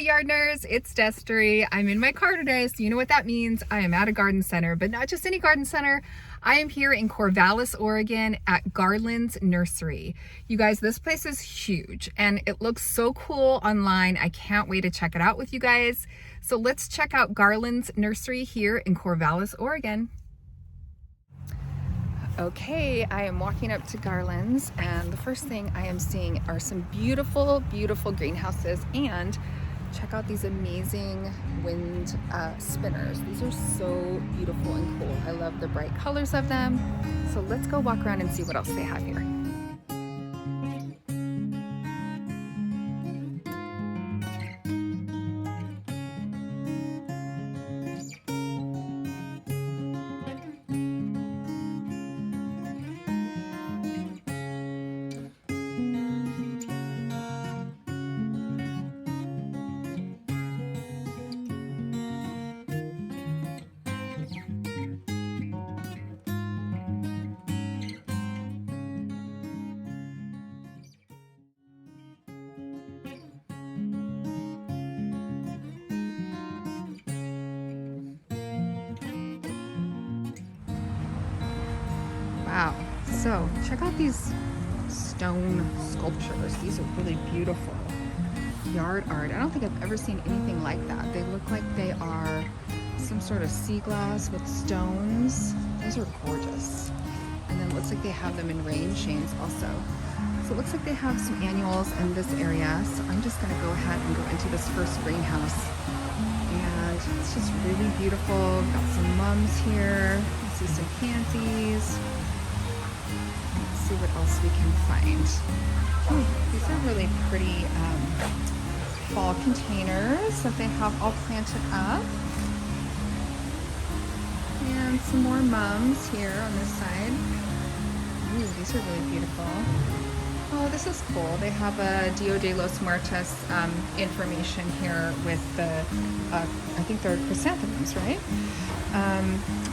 Gardeners, it's Destry. I'm in my car today, so you know what that means. I am at a garden center, but not just any garden center. I am here in Corvallis, Oregon at Garlands Nursery. You guys, this place is huge and it looks so cool online. I can't wait to check it out with you guys. So let's check out Garlands Nursery here in Corvallis, Oregon. Okay, I am walking up to Garlands and the first thing I am seeing are some beautiful, beautiful greenhouses, and check out these amazing wind spinners. These are so beautiful and cool. I love the bright colors of them. So let's go walk around and see what else they have here. Wow, so check out these stone sculptures. These are really beautiful. Yard art. I don't think I've ever seen anything like that. They look like they are some sort of sea glass with stones. Those are gorgeous. And then it looks like they have them in rain chains also. So it looks like they have some annuals in this area. So I'm just gonna go ahead and go into this first greenhouse. And it's just really beautiful. Got some mums here. You see some pansies. See what else we can find. These are really pretty fall containers that they have all planted up. And some more mums here on this side. Ooh, these are really beautiful. Oh, this is cool. They have a Dia de los Muertos information here with the, I think they're chrysanthemums, right?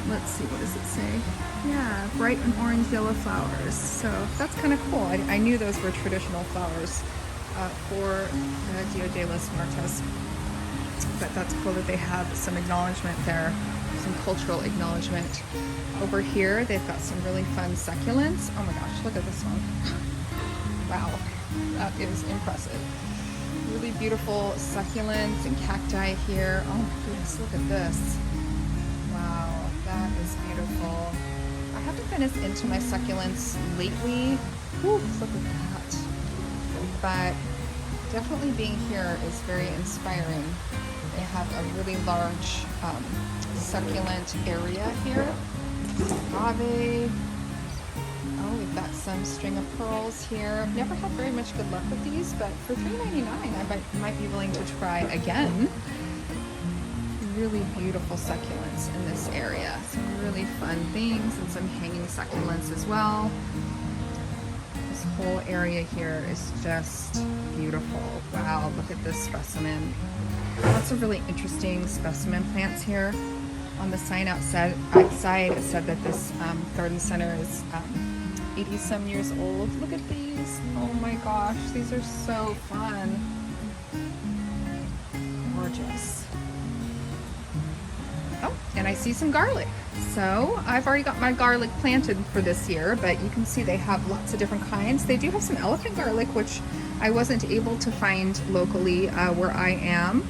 Let's see, what does it say? Yeah, bright and orange yellow flowers. So that's kind of cool. I knew those were traditional flowers for Dia de los Muertos. But that's cool that they have some acknowledgement there, some cultural acknowledgement. Over here, they've got some really fun succulents. Oh my gosh, look at this one. Wow, that is impressive. Really beautiful succulents and cacti here. Oh my goodness, look at this. Wow, that is beautiful. I haven't been as into my succulents lately. Whew, look at that. But definitely being here is very inspiring. They have a really large succulent area here. Agave. Oh, we've got some string of pearls here. I've never had very much good luck with these, but for $3.99 I might be willing to try again. Really beautiful succulents in this area. Some really fun things and some hanging succulents as well. This whole area here is just beautiful. Wow, look at this specimen. Lots of really interesting specimen plants here. On the sign outside it said that this garden center is 80 some years old. Look at these. Oh my gosh, these are so fun. Gorgeous. Oh, and I see some garlic. So I've already got my garlic planted for this year, but you can see they have lots of different kinds. They do have some elephant garlic, which I wasn't able to find locally where I am,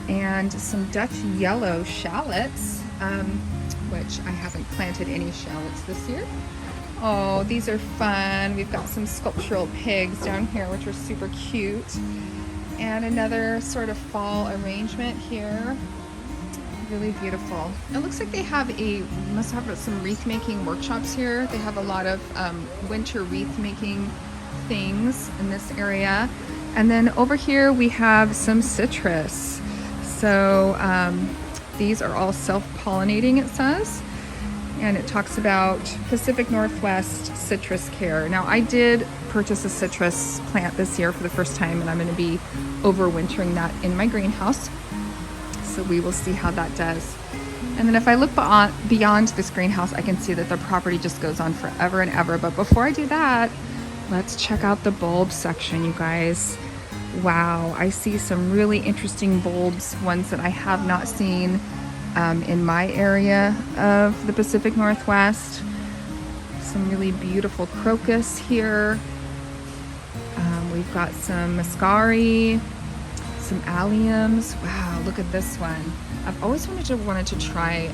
and some Dutch yellow shallots, which I haven't planted any shallots this year. Oh, these are fun. We've got some sculptural pigs down here, which are super cute. And another sort of fall arrangement here. Really beautiful. It looks like they must have some wreath making workshops here. They have a lot of winter wreath making things in this area. And then over here we have some citrus. So these are all self-pollinating, it says. And it talks about Pacific Northwest citrus care. Now I did purchase a citrus plant this year for the first time, and I'm going to be overwintering that in my greenhouse. So we will see how that does. And then if I look beyond this greenhouse, I can see that the property just goes on forever and ever. But before I do that, let's check out the bulb section, you guys. Wow, I see some really interesting bulbs, ones that I have not seen in my area of the Pacific Northwest. Some really beautiful crocus here. We've got some muscari, some alliums. Wow, look at this one. I've always wanted to try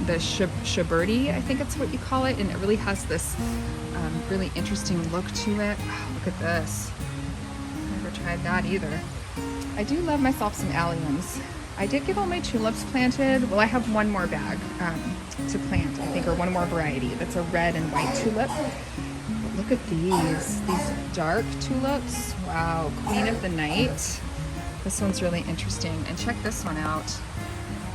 the shaberti, I think it's what you call it, and it really has this really interesting look to it. Wow, look at this. Never tried that either. I do love myself some alliums. I did get all my tulips planted. Well, I have one more bag to plant, I think, or one more variety. That's a red and white tulip. But look at these dark tulips. Wow, Queen of the Night. This one's really interesting. And check this one out.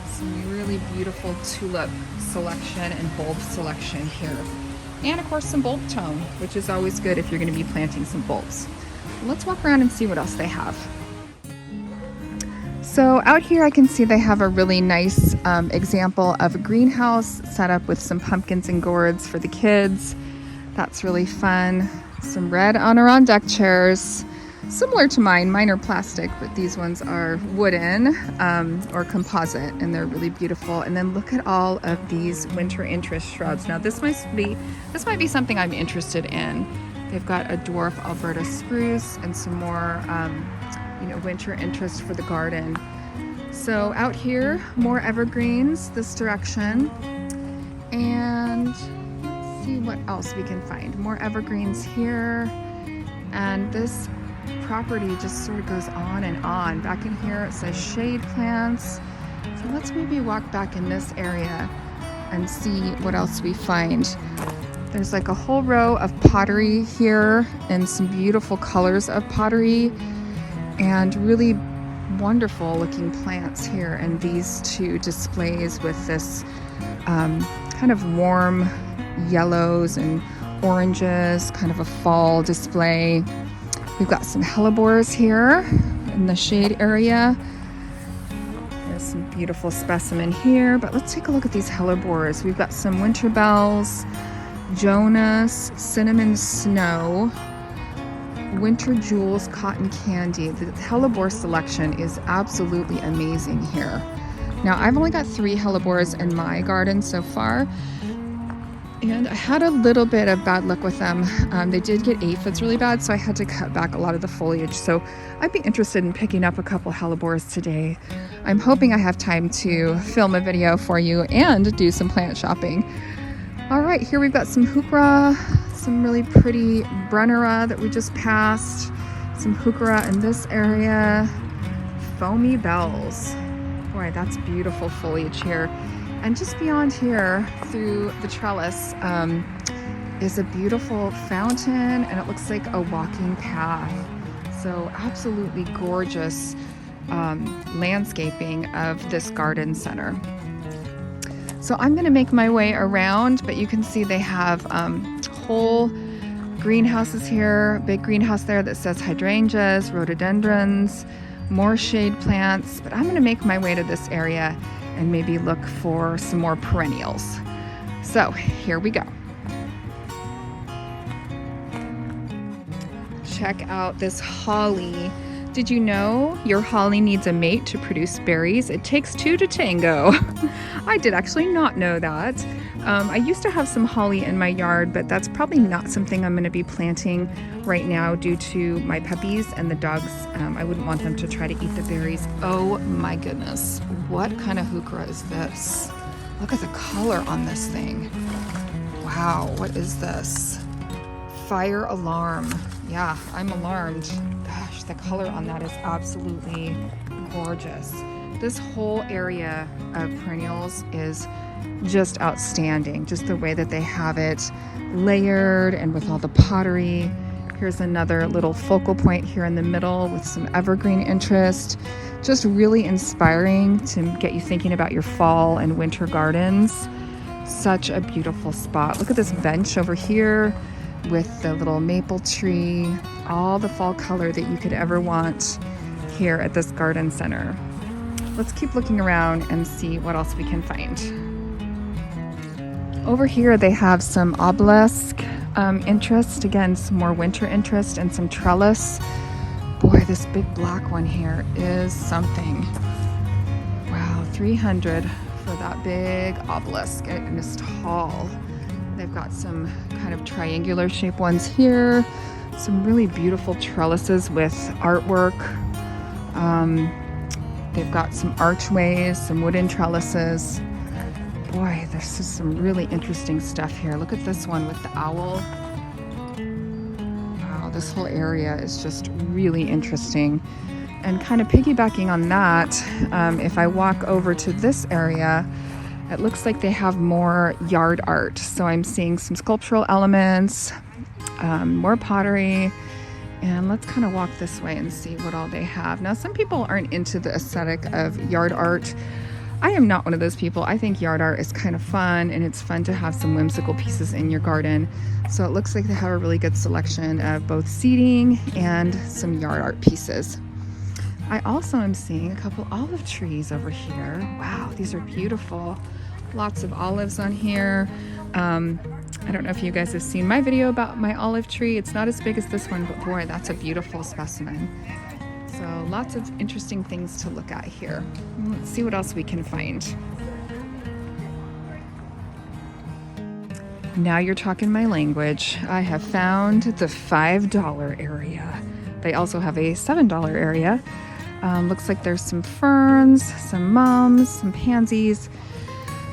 Some really beautiful tulip selection and bulb selection here. And of course some bulb tone, which is always good if you're going to be planting some bulbs. Let's walk around and see what else they have. So out here I can see they have a really nice example of a greenhouse set up with some pumpkins and gourds for the kids. That's really fun. Some red Adirondack chairs, similar to mine. Mine are plastic, but these ones are wooden or composite, and they're really beautiful. And then look at all of these winter interest shrubs. Now this might be something I'm interested in. They've got a dwarf Alberta spruce and some more winter interest for the garden. So out here, more evergreens this direction. And let's see what else we can find. More evergreens here. And this property just sort of goes on and on. Back in here it says shade plants. So let's maybe walk back in this area and see what else we find. There's like a whole row of pottery here and some beautiful colors of pottery and really wonderful looking plants here, and these two displays with this kind of warm yellows and oranges, kind of a fall display. We've got some hellebores here in the shade area. There's some beautiful specimen here, but let's take a look at these hellebores. We've got some winter bells, Jonas, cinnamon snow, winter jewels, cotton candy. The hellebore selection is absolutely amazing here. Now I've only got 3 hellebores in my garden so far, and I had a little bit of bad luck with them. They did get aphids really bad, so I had to cut back a lot of the foliage. So I'd be interested in picking up a couple hellebores today. I'm hoping I have time to film a video for you and do some plant shopping. All right, here we've got some heuchera, some really pretty brunnera that we just passed, some heuchera in this area, foamy bells. Boy, that's beautiful foliage here. And just beyond here, through the trellis, is a beautiful fountain, and it looks like a walking path. So absolutely gorgeous landscaping of this garden center. So I'm going to make my way around, but you can see they have whole greenhouses here, big greenhouse there that says hydrangeas, rhododendrons, more shade plants. But I'm going to make my way to this area and maybe look for some more perennials. So here we go. Check out this holly. Did you know your holly needs a mate to produce berries? It takes 2 to tango. I did actually not know that. I used to have some holly in my yard, but that's probably not something I'm going to be planting right now due to my puppies and the dogs. I wouldn't want them to try to eat the berries. Oh my goodness. What kind of heuchera is this? Look at the color on this thing. Wow, what is this? Fire alarm. Yeah, I'm alarmed. Gosh, the color on that is absolutely gorgeous. This whole area of perennials is just outstanding. Just the way that they have it layered and with all the pottery. Here's another little focal point here in the middle with some evergreen interest. Just really inspiring to get you thinking about your fall and winter gardens. Such a beautiful spot. Look at this bench over here with the little maple tree, all the fall color that you could ever want here at this garden center. Let's keep looking around and see what else we can find. Over here they have some obelisk interest, again some more winter interest, and some trellis Boy, this big black one here is something. Wow, 300 for that big obelisk, and it's tall. They've got some kind of triangular shaped ones here, some really beautiful trellises with artwork. They've got some archways, some wooden trellises. Boy, there's just some really interesting stuff here. Look at this one with the owl. Wow, this whole area is just really interesting. And kind of piggybacking on that, if I walk over to this area, it looks like they have more yard art. So I'm seeing some sculptural elements, more pottery, and let's kind of walk this way and see what all they have. Now, some people aren't into the aesthetic of yard art. I am not one of those people. I think yard art is kind of fun, and it's fun to have some whimsical pieces in your garden. So it looks like they have a really good selection of both seating and some yard art pieces. I also am seeing a couple olive trees over here. Wow, these are beautiful. Lots of olives on here. I don't know if you guys have seen my video about my olive tree. It's not as big as this one, but boy, that's a beautiful specimen. So lots of interesting things to look at here. Let's see what else we can find. Now you're talking my language. I have found the $5 area. They also have a $7 area. Looks like there's some ferns, some mums, some pansies.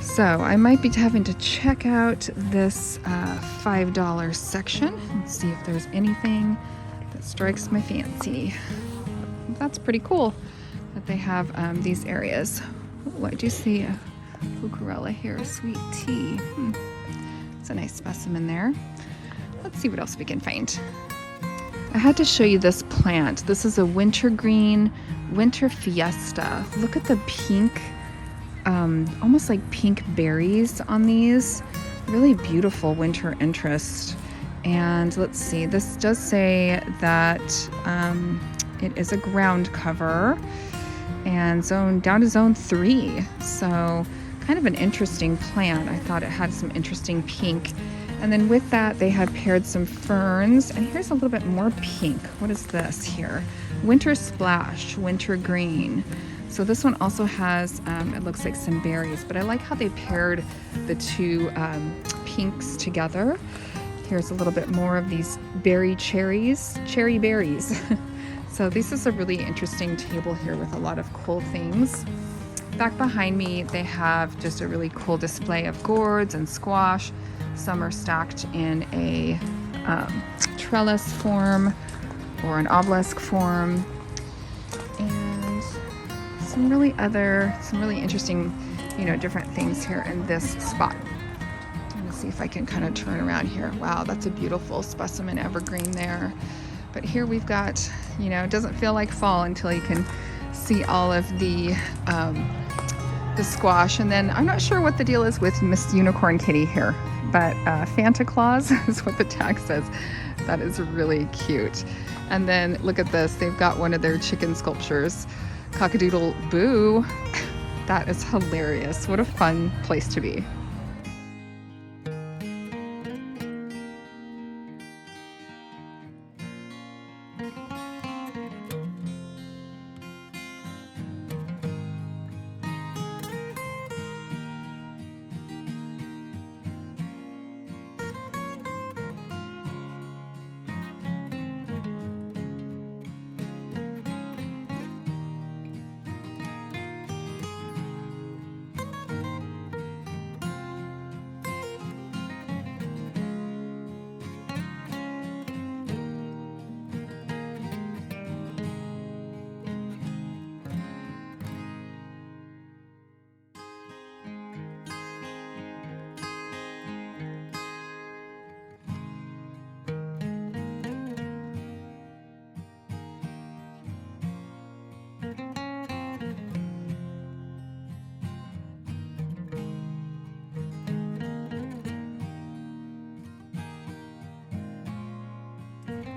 So I might be having to check out this $5 section and see if there's anything that strikes my fancy. That's pretty cool that they have these areas. Oh, I do see a Cucurella here, sweet tea. It's a nice specimen there. Let's see what else we can find. I had to show you this plant. This is a wintergreen, winter fiesta. Look at the pink, almost like pink berries on these. Really beautiful winter interest. And let's see, this does say that it is a ground cover and down to zone 3. So kind of an interesting plant. I thought it had some interesting pink. And then with that, they have paired some ferns. And here's a little bit more pink. What is this here? Winter splash, winter green. So this one also has, it looks like some berries, but I like how they paired the two pinks together. Here's a little bit more of these cherry berries. So this is a really interesting table here with a lot of cool things. Back behind me, they have just a really cool display of gourds and squash. Some are stacked in a trellis form or an obelisk form. And some really interesting, different things here in this spot. I'm gonna see if I can kind of turn around here. Wow, that's a beautiful specimen evergreen there. But here we've got, it doesn't feel like fall until you can see all of the squash. And then I'm not sure what the deal is with Miss Unicorn Kitty here, but Santa Claus is what the tag says. That is really cute. And then look at this. They've got one of their chicken sculptures, Cockadoodle Boo. That is hilarious. What a fun place to be.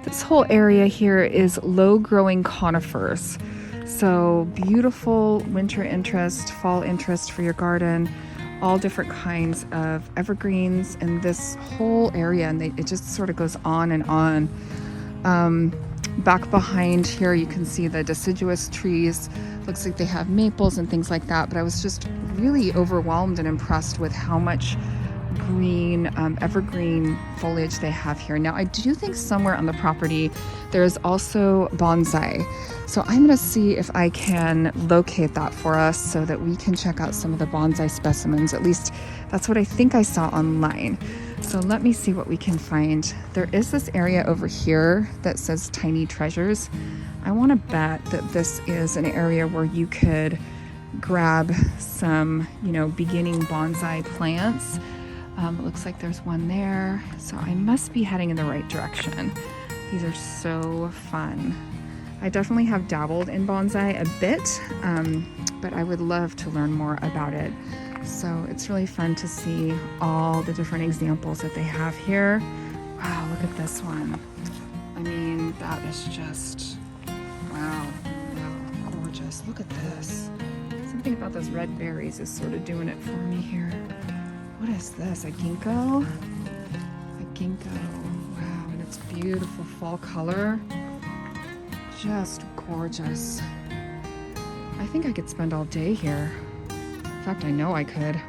This whole area here is low-growing conifers. So beautiful winter interest, fall interest for your garden, all different kinds of evergreens in this whole area, and it just sort of goes on and on. Back behind here, you can see the deciduous trees. Looks like they have maples and things like that, but I was just really overwhelmed and impressed with how much green, evergreen foliage they have here. Now, I do think somewhere on the property there is also bonsai. So I'm gonna see if I can locate that for us so that we can check out some of the bonsai specimens. At least that's what I think I saw online. So let me see what we can find. There is this area over here that says Tiny Treasures. I want to bet that this is an area where you could grab some, you know, beginning bonsai plants. It looks like there's one there. So I must be heading in the right direction. These are so fun. I definitely have dabbled in bonsai a bit, but I would love to learn more about it. So it's really fun to see all the different examples that they have here. Wow, look at this one. I mean, that is just, wow, gorgeous. Look at this. Something about those red berries is sort of doing it for me here. What is this, a ginkgo? A ginkgo, wow, and it's beautiful fall color. Just gorgeous. I think I could spend all day here. In fact, I know I could.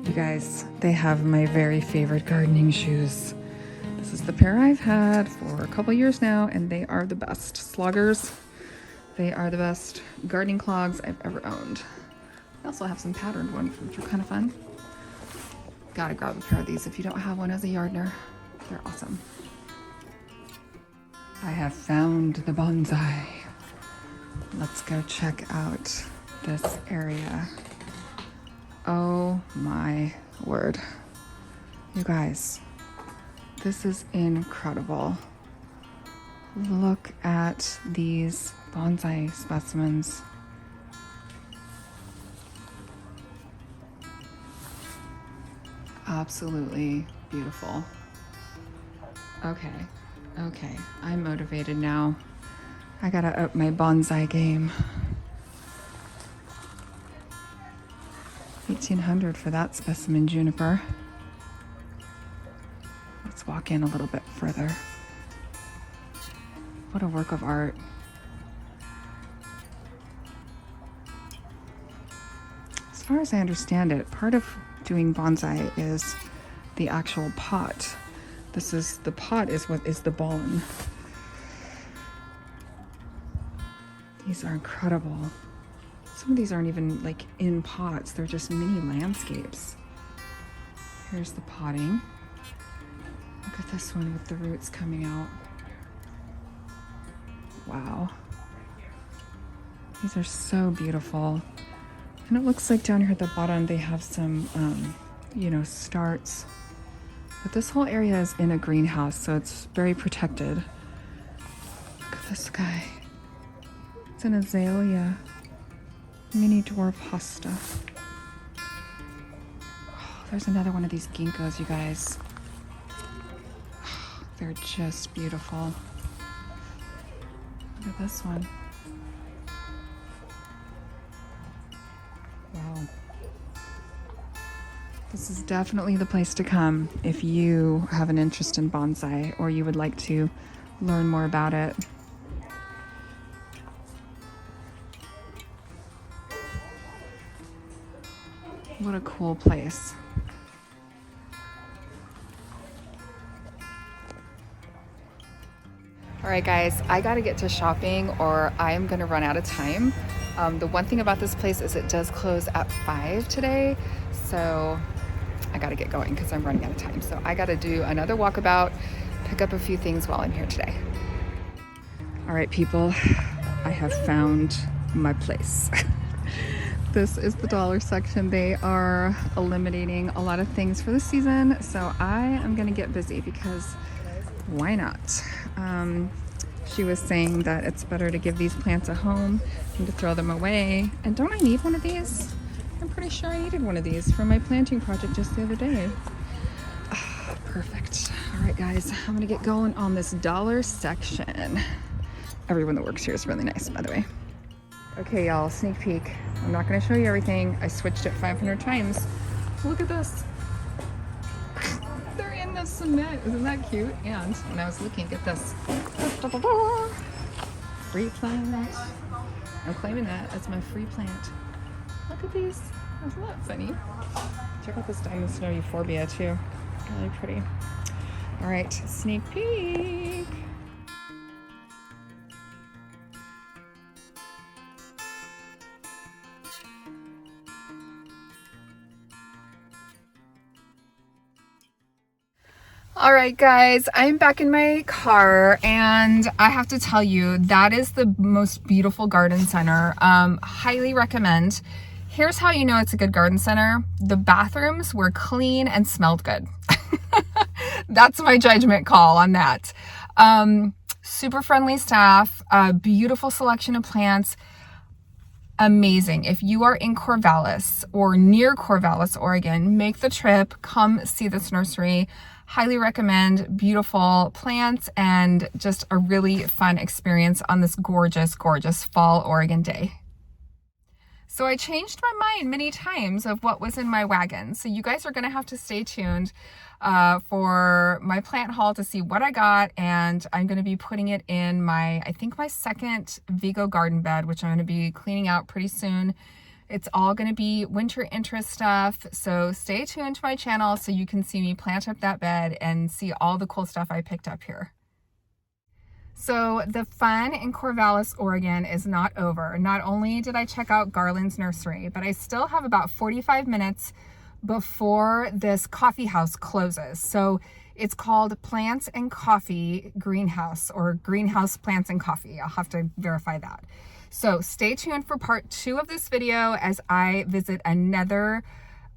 You guys, they have my very favorite gardening shoes. This is the pair I've had for a couple years now, and they are the best. Sloggers, they are the best gardening clogs I've ever owned. I also have some patterned ones, which are kind of fun. Gotta grab a pair of these if you don't have one as a gardener. They're awesome. I have found the bonsai. Let's go check out this area. Oh my word. You guys, this is incredible. Look at these bonsai specimens. Absolutely beautiful. Okay, I'm motivated now. I gotta up my bonsai game. 1800 for that specimen juniper. Let's walk in a little bit further. What a work of art. As far as I understand it, part of doing bonsai is the actual pot. The pot is what is the bone. These are incredible. Some of these aren't even like in pots, they're just mini landscapes. Here's the potting. Look at this one with the roots coming out. Wow. These are so beautiful. And it looks like down here at the bottom they have some, starts. But this whole area is in a greenhouse, so it's very protected. Look at this guy. It's an azalea. Mini dwarf hosta. Oh, there's another one of these ginkgos, you guys. Oh, they're just beautiful. Look at this one. Wow. This is definitely the place to come if you have an interest in bonsai or you would like to learn more about it. What a cool place. All right, guys, I gotta get to shopping or I am gonna run out of time. The one thing about this place is it does close at 5 today, so I gotta get going because I'm running out of time. So I gotta do another walkabout, pick up a few things while I'm here today. All right, people, I have found my place. This is the dollar section. They are eliminating a lot of things for the season, so I am gonna get busy because why not? She was saying that it's better to give these plants a home than to throw them away. And don't I need one of these? I'm pretty sure I needed one of these for my planting project just the other day. Oh, perfect. All right, guys, I'm gonna get going on this dollar section. Everyone that works here is really nice, by the way. Okay, y'all, sneak peek. I'm not gonna show you everything. I switched it 500 times. Look at this. They're in the cement. Isn't that cute? And when I was looking at this, free plant. I'm claiming that as my free plant. Look at these. Isn't that funny? Check out this diamond snow euphorbia too. Really pretty. All right, sneak peek. All right, guys, I'm back in my car and I have to tell you, that is the most beautiful garden center. Highly recommend. Here's how you know it's a good garden center. The bathrooms were clean and smelled good. That's my judgment call on that. Super friendly staff, a beautiful selection of plants. Amazing. If you are in Corvallis or near Corvallis, Oregon, make the trip, come see this nursery. Highly recommend. Beautiful plants and just a really fun experience on this gorgeous, gorgeous fall Oregon day. So I changed my mind many times of what was in my wagon. So you guys are going to have to stay tuned for my plant haul to see what I got. And I'm going to be putting it in my, I think my second Vigo garden bed, which I'm going to be cleaning out pretty soon. It's all going to be winter interest stuff. So stay tuned to my channel so you can see me plant up that bed and see all the cool stuff I picked up here. So the fun in Corvallis, Oregon is not over. Not only did I check out Garlands Nursery, but I still have about 45 minutes before this coffee house closes. So it's called Plants and Coffee Greenhouse, or Greenhouse Plants and Coffee. I'll have to verify that. So stay tuned for part 2 of this video as I visit another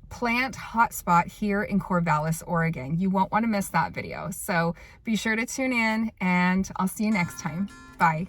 plant hotspot here in Corvallis, Oregon. You won't want to miss that video. So be sure to tune in and I'll see you next time. Bye.